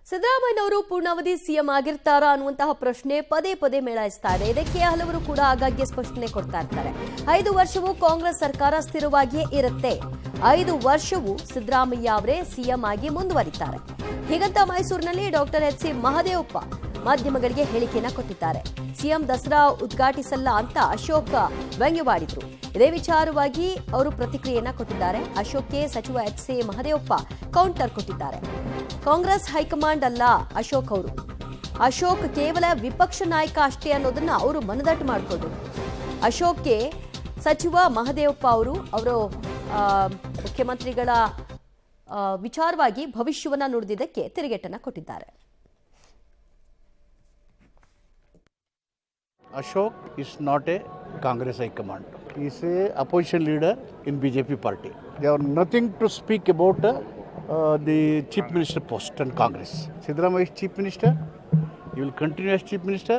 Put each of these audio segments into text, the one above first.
ಸಿದ್ದರಾಮಯ್ಯನವರು ಪೂರ್ಣಾವಧಿ ಸಿಎಂ ಆಗಿರ್ತಾರಾ ಅನ್ನುವಂತಹ ಪ್ರಶ್ನೆ ಪದೇ ಪದೇ ಮೇಳೈಸ್ತಾ ಇದೆ. ಇದಕ್ಕೆ ಹಲವರು ಕೂಡ ಆಗಾಗ್ಗೆ ಸ್ಪಷ್ಟನೆ ಕೊಡ್ತಾ ಇರ್ತಾರೆ. 5 ವರ್ಷವೂ ಕಾಂಗ್ರೆಸ್ ಸರ್ಕಾರ ಸ್ಥಿರವಾಗಿಯೇ ಇರುತ್ತೆ, 5 ವರ್ಷವೂ ಸಿದ್ದರಾಮಯ್ಯ ಅವರೇ ಸಿಎಂ ಆಗಿ ಮುಂದುವರಿತಾರೆ. ಹೀಗಂತ ಮೈಸೂರಿನಲ್ಲಿ ಡಾಕ್ಟರ್ ಎಚ್ ಸಿ ಮಹದೇವಪ್ಪ ಮಾಧ್ಯಮಗಳಿಗೆ ಹೇಳಿಕೆಯನ್ನ ಕೊಟ್ಟಿದ್ದಾರೆ. ಸಿಎಂ ದಸರಾ ಉದ್ಘಾಟಿಸಲ್ಲ ಅಂತ ಅಶೋಕ್ ವ್ಯಂಗ್ಯವಾಡಿದ್ರು. ಇದೇ ವಿಚಾರವಾಗಿ ಅವರು ಪ್ರತಿಕ್ರಿಯೆಯನ್ನ ಕೊಟ್ಟಿದ್ದಾರೆ. ಅಶೋಕ್ಗೆ ಸಚಿವ ಎಚ್ ಸಿ ಮಹದೇವಪ್ಪ ಕೌಂಟರ್ ಕೊಟ್ಟಿದ್ದಾರೆ. ಕಾಂಗ್ರೆಸ್ ಹೈಕಮಾಂಡ್ ಅಲ್ಲ ಅಶೋಕ್ ಅವರು, ಅಶೋಕ್ ಕೇವಲ ವಿಪಕ್ಷ ನಾಯಕ ಅಷ್ಟೇ ಅನ್ನೋದನ್ನ ಅವರು ಮನದಟ್ಟು ಮಾಡಿಕೊಂಡ್ರು. ಅಶೋಕ್ಗೆ ಸಚಿವ ಮಹದೇವಪ್ಪ ಅವರು ಮುಖ್ಯಮಂತ್ರಿಗಳ ವಿಚಾರವಾಗಿ ಭವಿಷ್ಯವನ್ನ ನುಡಿದಿದ್ದಕ್ಕೆ ತಿರುಗೇಟನ್ನ ಕೊಟ್ಟಿದ್ದಾರೆ. Ashok is not a Congress High Command. He is a opposition leader in BJP party. They have nothing to speak about the Chief Minister post in Congress. Siddaramaiah is Chief Minister. He will continue as Chief Minister.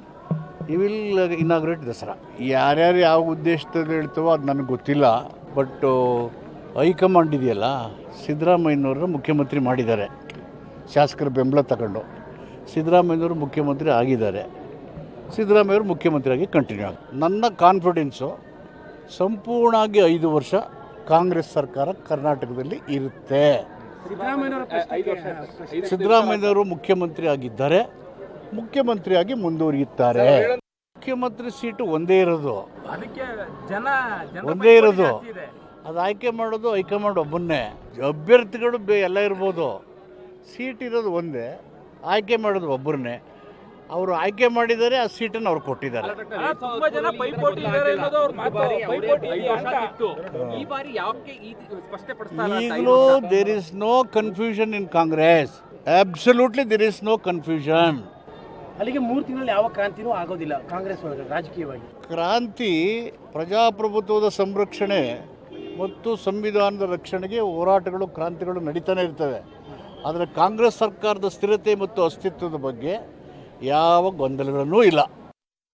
He will inaugurate Dasara. ಯಾರ್ಯಾರು ಯಾವ ಉದ್ದೇಶದಲ್ಲಿ ಹೇಳ್ತಾವೋ ಅದು ನನಗೆ ಗೊತ್ತಿಲ್ಲ. But high command ಇದೆಯಲ್ಲ, ಸಿದ್ದರಾಮಯ್ಯನವರು ಮುಖ್ಯಮಂತ್ರಿ ಮಾಡಿದ್ದಾರೆ. ಶಾಸಕರ ಬೆಂಬಲ ತಗೊಂಡು ಸಿದ್ದರಾಮಯ್ಯನವರು ಮುಖ್ಯಮಂತ್ರಿ ಆಗಿದ್ದಾರೆ. ಸಿದ್ದರಾಮಯ್ಯವರು ಮುಖ್ಯಮಂತ್ರಿಯಾಗಿ ಕಂಟಿನ್ಯೂ ಆಗ ನನ್ನ ಕಾನ್ಫಿಡೆನ್ಸು ಸಂಪೂರ್ಣವಾಗಿ 5 ವರ್ಷ ಕಾಂಗ್ರೆಸ್ ಸರ್ಕಾರ ಕರ್ನಾಟಕದಲ್ಲಿ ಇರುತ್ತೆ. ಸಿದ್ದರಾಮಯ್ಯವರು ಮುಖ್ಯಮಂತ್ರಿ ಆಗಿದ್ದಾರೆ, ಮುಖ್ಯಮಂತ್ರಿಯಾಗಿ ಮುಂದುವರಿಯುತ್ತಾರೆ. ಮುಖ್ಯಮಂತ್ರಿ ಸೀಟು ಒಂದೇ ಇರೋದು, ಅದು ಆಯ್ಕೆ ಮಾಡೋದು ಹೈಕಮಾಂಡ್ ಒಬ್ಬನ್ನೇ. ಅಭ್ಯರ್ಥಿಗಳು ಎಲ್ಲ ಇರ್ಬೋದು, ಸೀಟ್ ಇರೋದು ಒಂದೇ, ಆಯ್ಕೆ ಮಾಡೋದು ಒಬ್ಬರನ್ನೇ. ಅವರು ಆಯ್ಕೆ ಮಾಡಿದ್ದಾರೆ, ಆ ಸೀಟನ್ನು ಅವ್ರು ಕೊಟ್ಟಿದ್ದಾರೆ. ಈಗಲೂ there is no confusion in Congress. Absolutely there is no confusion. ಅಲ್ಲಿಗೆ 3 ತಿಂಗಳಲ್ಲಿ ಯಾವ ಕ್ರಾಂತಿನೂ ಆಗೋದಿಲ್ಲ ಕಾಂಗ್ರೆಸ್ ಒಳಗೆ ರಾಜಕೀಯವಾಗಿ. ಕ್ರಾಂತಿ ಪ್ರಜಾಪ್ರಭುತ್ವದ ಸಂರಕ್ಷಣೆ ಮತ್ತು ಸಂವಿಧಾನದ ರಕ್ಷಣೆಗೆ ಹೋರಾಟಗಳು, ಕ್ರಾಂತಿಗಳು ನಡೀತಾನೆ ಇರ್ತವೆ. ಆದರೆ ಕಾಂಗ್ರೆಸ್ ಸರ್ಕಾರದ ಸ್ಥಿರತೆ ಮತ್ತು ಅಸ್ತಿತ್ವದ ಬಗ್ಗೆ ಯಾವ ಗೊಂದಲಗಳನ್ನೂ ಇಲ್ಲ.